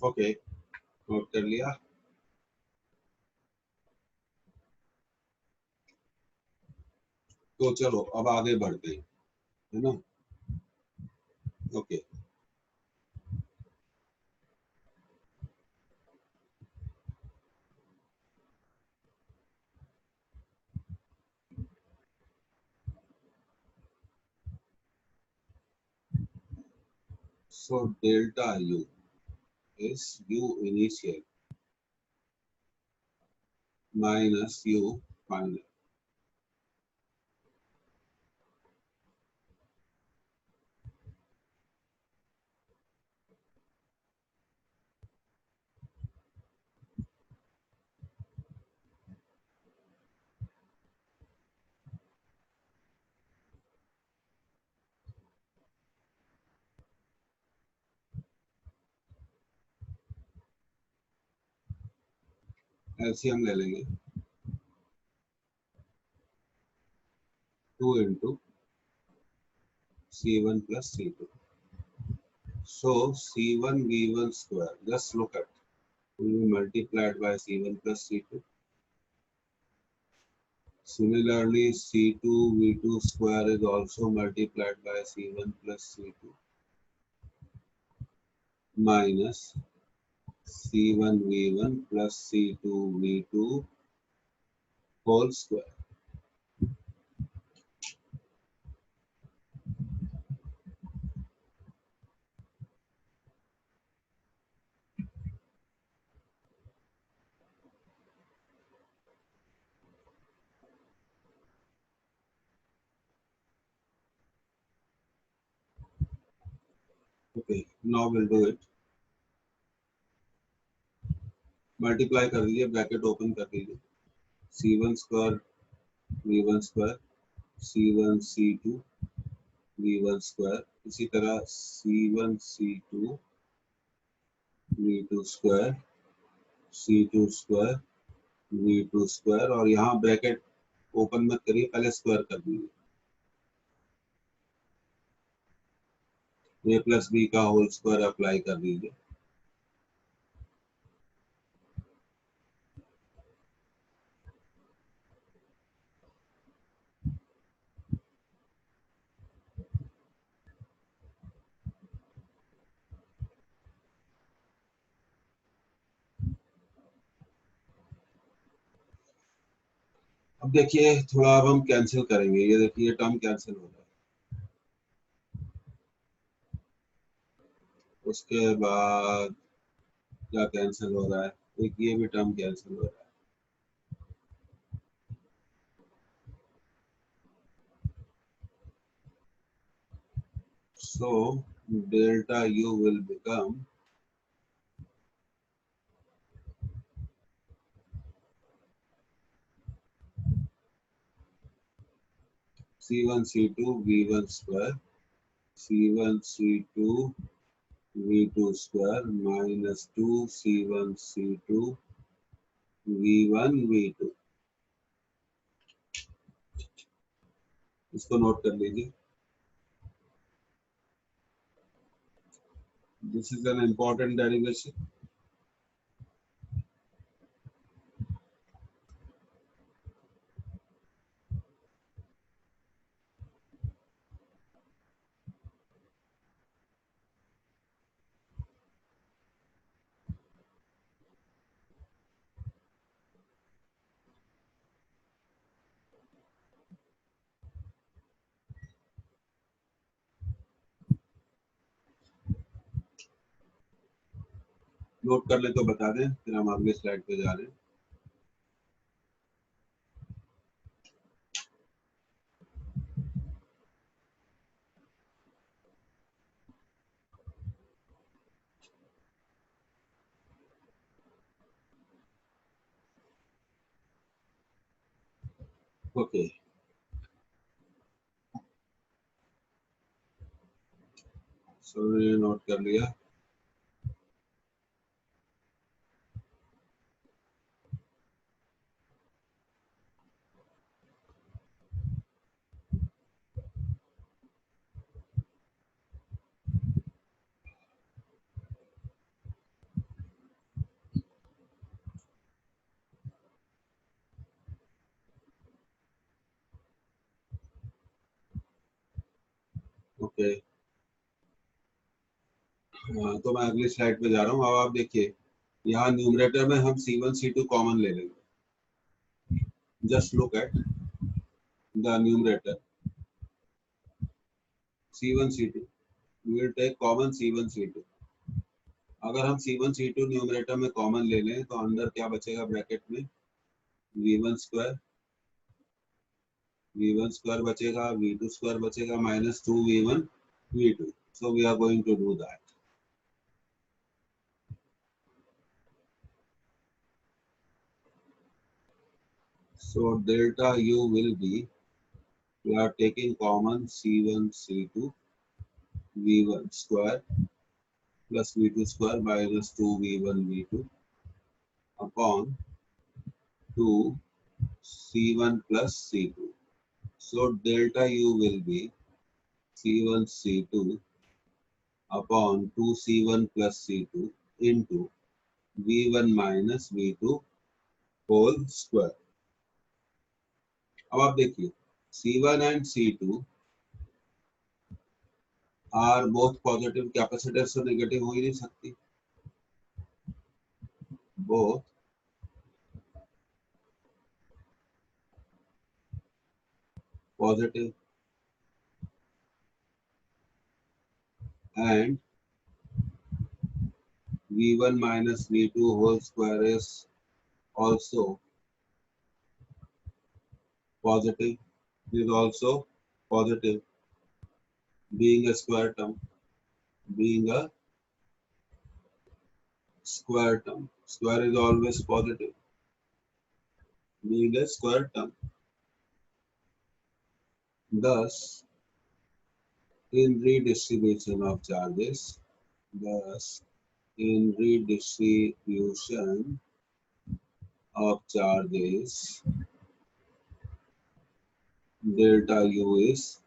Okay, note कर लिया. तो चलो अब आगे बढ़ते हैं, है ना. Okay, so delta U is U initial minus U final. LCM ले लेंगे. 2 into C1 plus C2. So C1 V1 square. Just look at. Will be multiplied by C1 plus C2. Similarly, C2 V2 square is also multiplied by C1 plus C2 minus C1 V1 plus C2 V2 whole square. Okay, now we'll do it. Multiply कर दीजिए, bracket open कर दीजिए. C1 square V1 square C1 C2 V1 square, इसी तरह C1 C2 V2 square C2 square V2 square, और यहाँ bracket open मत करिए, पहले स्क्वायर कर दीजिए. A प्लस बी का होल स्क्वायर अप्लाई कर दीजिए. अब देखिए थोड़ा, अब हम कैंसिल करेंगे. ये देखिए टर्म कैंसिल हो रहा है. उसके बाद क्या कैंसिल हो रहा है, एक ये भी टर्म कैंसिल हो रहा है. So delta U will become C1 C2 V1 square C1 C2 V2 square minus 2 C1 C2 V1 V2. इसको नोट कर लीजिए. This is an important derivation. Note कर ले तो बता दें, फिर हम अगले स्लाइड पे जा रहे हैं. ओके, सो नोट कर लिया। ओके, तो मैं अगली स्लाइड पे जा रहा हूँ। अब आप देखिए, यहाँ न्यूमरेटर में हम C1 C2 कॉमन ले लेंगे। Just look at the numerator C1 C2, we will take common C1 C2। अगर हम C1 C2 न्यूमरेटर में कॉमन ले लें तो अंदर क्या बचेगा ब्रैकेट में, V1 स्क्वायर, V1 स्क्वायर बचेगा, V2 स्क्वायर बचेगा, minus 2V1 V2। So we are going to do that. So delta U will be, we are taking common C1 C2 V1 square plus V2 square minus 2V1 V2 upon 2 C1 plus C2। So delta U will be C1 C2 upon 2 C1 plus C2 into V1 minus V2 whole square। अब आप देखिए, C1 and C2 are both positive capacitors, so negative हो ही नहीं सकती। Both positive and V1 minus V2 whole square is also positive, is also positive, being a square term, being a square term. Square is always positive, being a square term. Thus, in redistribution of charges, thus in redistribution of charges, delta U is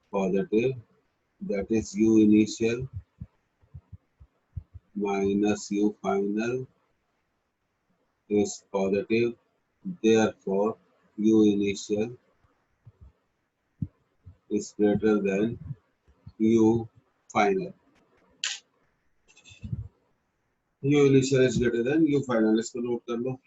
positive, that is U initial minus U final is positive, therefore U initial is greater than U final। U initial is greater than U final, इसको note कर लो।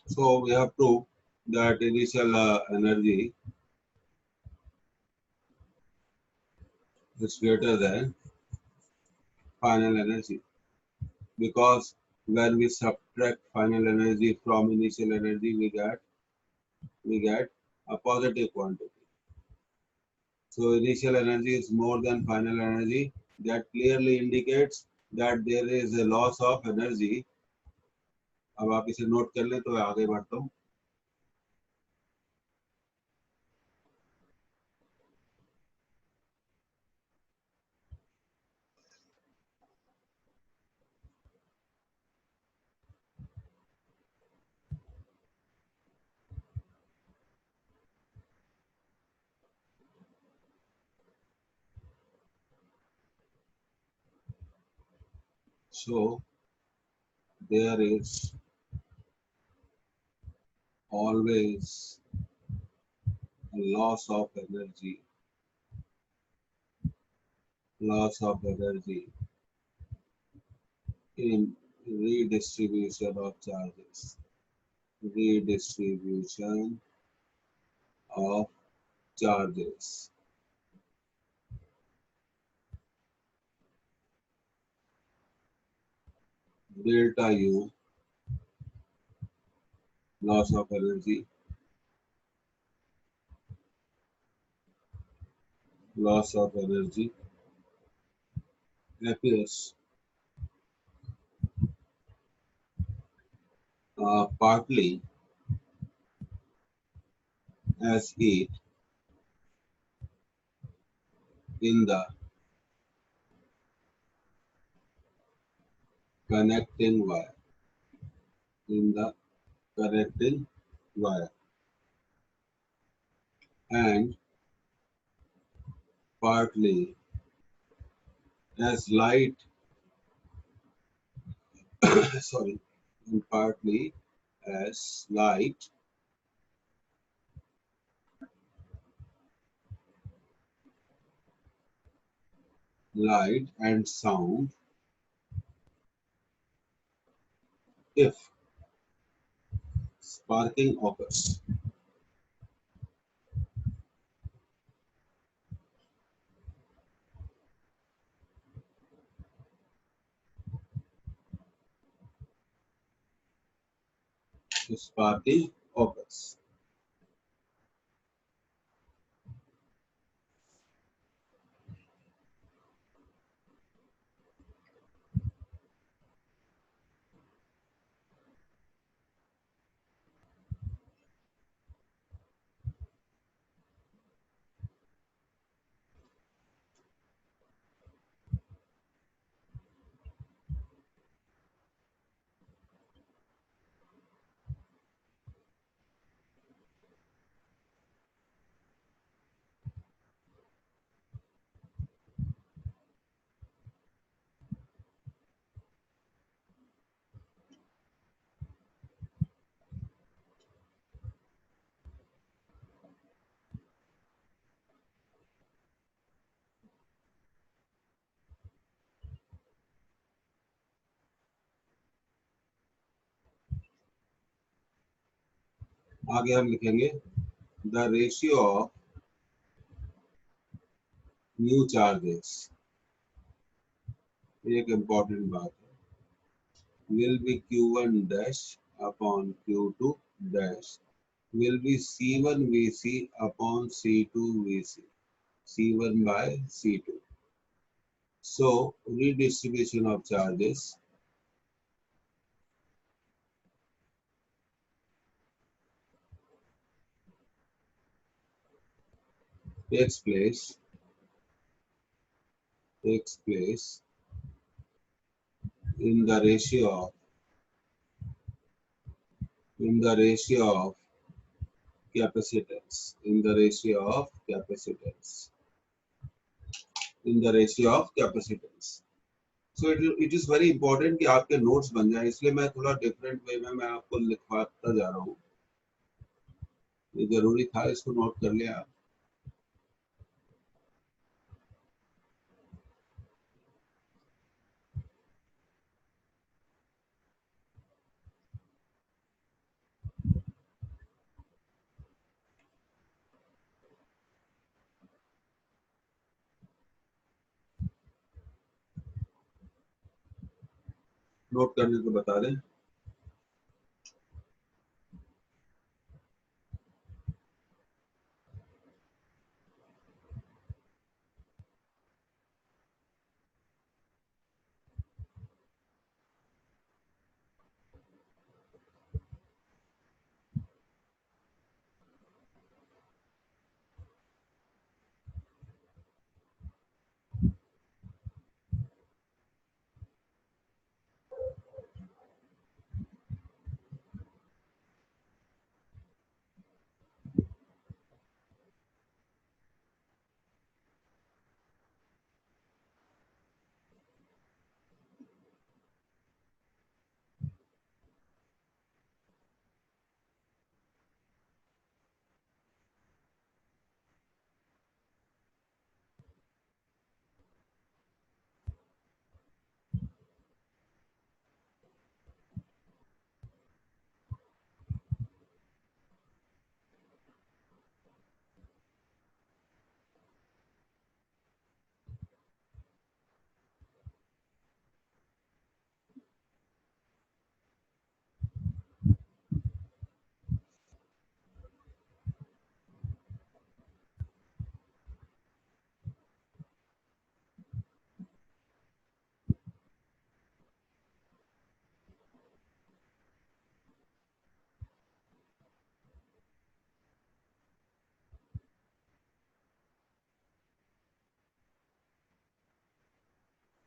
So we have proved that initial energy is greater than final energy, because when we subtract final energy from initial energy, we get a positive quantity. So initial energy is more than final energy. That clearly indicates that there is a loss of energy। अब आप इसे note कर लें तो मैं आगे बढ़ता हूँ। So there is always a loss of energy in redistribution of charges. Redistribution of charges. Delta U, loss of energy, appears partly as heat in the connecting wire, in the connecting wire, and partly as light, sorry, and partly as light and sound if sparking occurs. If sparking occurs. आगे हम लिखेंगे the ratio of new charges, एक important बात है, will be q1 dash upon q2 dash will be c1 vc upon c2 vc, c1 by c2. So redistribution of charges takes place in the ratio of capacitance, so it is very important कि आपके notes बन जाए, इसलिए मैं थोड़ा different way में मैं आपको लिखवाता जा रहा हूँ. ये जरूरी था, इसको नोट कर लिया आप. नोट करने को बता दें.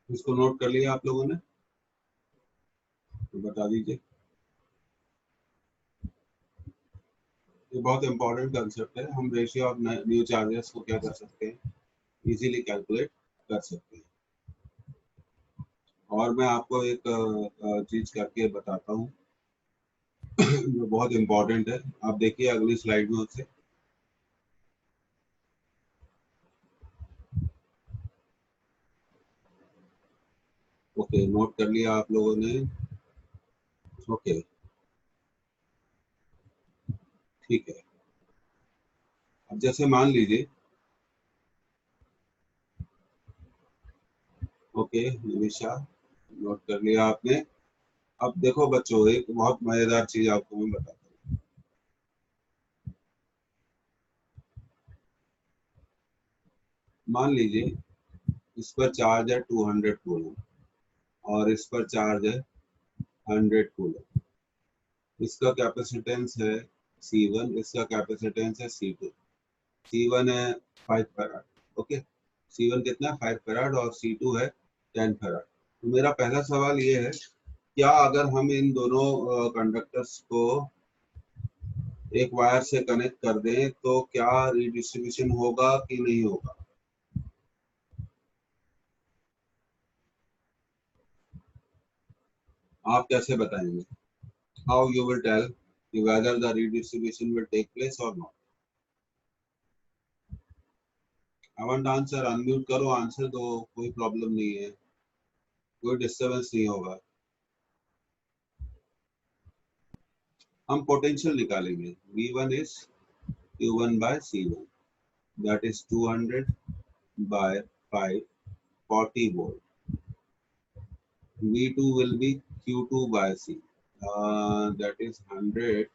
इसको नोट कर लिया आप लोगों ने, तो बता दीजिए। ये बहुत इंपॉर्टेंट कंसेप्ट है। हम रेशियो ऑफ न्यू चार्जेस को क्या कर सकते हैं, इजीली कैलकुलेट कर सकते हैं। और मैं आपको एक चीज करके बताता हूँ जो बहुत इंपॉर्टेंट है। आप देखिए अगली स्लाइड में उससे। ओके, नोट कर लिया आप लोगों ने। ओके, ठीक है। अब जैसे मान लीजिए, ओके निमिषा, नोट कर लिया आपने। अब देखो बच्चों, एक बहुत मजेदार चीज आपको मैं बताता हूँ। मान लीजिए इस पर चार्ज है 200 कूलम और इस पर चार्ज है 100 कूलम। इसका कैपेसिटेंस है C1, इसका कैपेसिटेंस है C2। C1 है 5 फैराड, ओके। C1 कितना है 5 फैराड और C2 है 10 फैराड। तो मेरा पहला सवाल ये है, क्या अगर हम इन दोनों कंडक्टर्स को एक वायर से कनेक्ट कर दें तो क्या रिडिस्ट्रीब्यूशन होगा कि नहीं होगा? आप कैसे बताएंगे? How you will tell whether the redistribution will take place or not? I want answer, unmute करो, आंसर दो, कोई प्रॉब्लम नहीं है, कोई डिस्टरबेंस नहीं होगा। हम पोटेंशियल निकालेंगे। V1 is Q1 by C1, that is 200 by 5, 40 volt. V2 will be Q2 by C, that is 100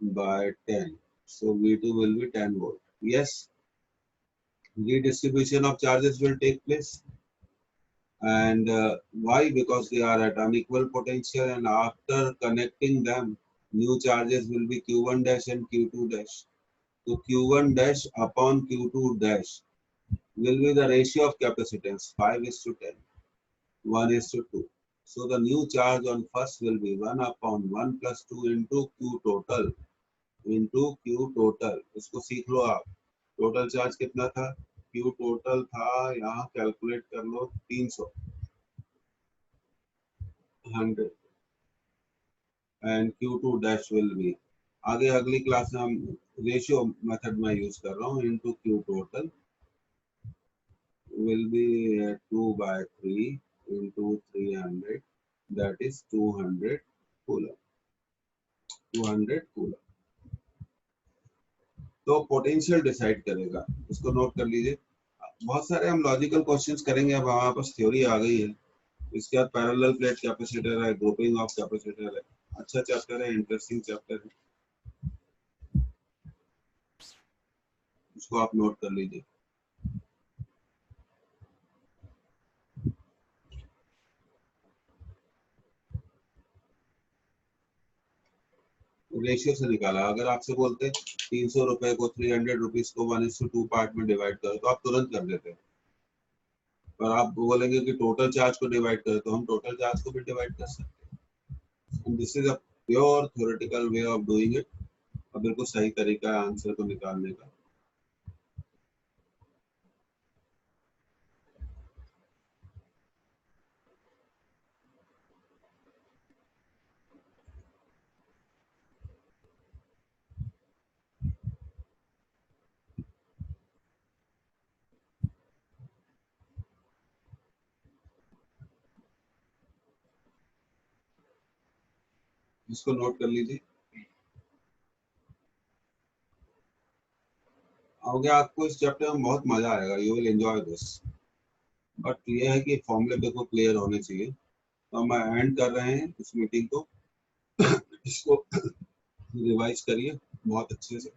by 10. So V2 will be 10 volt. Yes, redistribution of charges will take place. And why? Because they are at unequal potential, and after connecting them, new charges will be Q1 dash and Q2 dash. So Q1 dash upon Q2 dash will be the ratio of capacitance 5:10, 1:2. So the new charge on first will be 1 upon 1 plus 2 into Q total into Q total. इसको सीख लो आप। Total charge कितना था? Q total था, यहाँ calculate कर लो, 300, 100, and Q2 dash will be, आगे अगली क्लास में हम रेशियो मेथड में यूज कर रहा हूँ, into Q total will be 2 by 3 into 300, that is 200 coulomb, 200 coulomb. तो पोटेंशियल डिसाइड करेगा, इसको नोट कर लीजिए। बहुत सारे हम लॉजिकल क्वेश्चंस करेंगे। अब हमारे पास थ्योरी आ गई है। इसके बाद पैरेलल प्लेट कैपेसिटर है, ग्रुपिंग ऑफ कैपेसिटर है। अच्छा चैप्टर है, इंटरेस्टिंग चैप्टर है, इसको आप नोट कर लीजिए। रेशियो से निकाला। अगर आपसे बोलते 300 रुपए को, 300 रुपीज को 1:2 पार्ट में डिवाइड करो तो आप तुरंत कर देते। पर आप बोलेंगे कि टोटल चार्ज को डिवाइड करो, तो हम टोटल चार्ज को भी डिवाइड कर सकते हैं। This is a pure theoretical way of doing it, और बिल्कुल सही तरीका है आंसर को निकालने का। इसको नोट कर लीजिए। आगे आपको इस चैप्टर में बहुत मजा आएगा, you will enjoy this. But ये है कि फॉर्मूले देखो क्लियर होने चाहिए। तो हम एंड कर रहे हैं इस मीटिंग को। इसको रिवाइज करिए बहुत अच्छे से।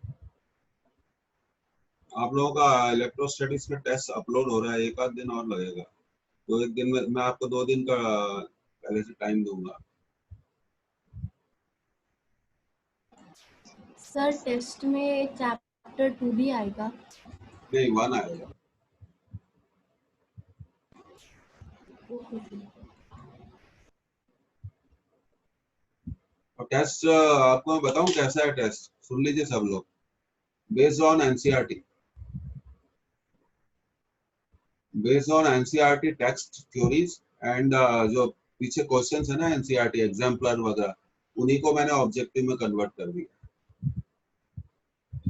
आप लोगों का इलेक्ट्रोस्टैटिक्स का टेस्ट अपलोड हो रहा है, एक आध दिन और लगेगा। तो एक दिन में मैं आपको 2 दिन का पहले से टाइम दूंगा। सर टेस्ट में चैप्टर 2 भी आएगा? नहीं, 1 आएगा। Okay sir. और टेस्ट आपको मैं बताऊं कैसा है टेस्ट, सुन लीजिए सब लोग। Based on NCERT, based on NCERT text theories and जो पीछे क्वेश्चंस है ना एनसीईआरटी एग्जाम्पलर वगैरह, उन्हीं को मैंने ऑब्जेक्टिव में कन्वर्ट कर दिया।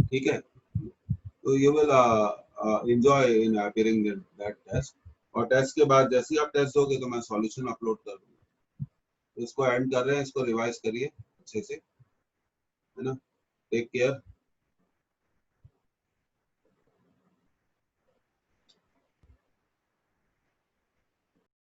ठीक है, तो you will enjoy in appearing that test. और टेस्ट के बाद जैसे ही आप टेस्ट दोगे तो मैं सॉल्यूशन अपलोड कर दूंगा। तो इसको एंड कर रहे हैं, इसको रिवाइज करिए अच्छे से, है ना। Take care.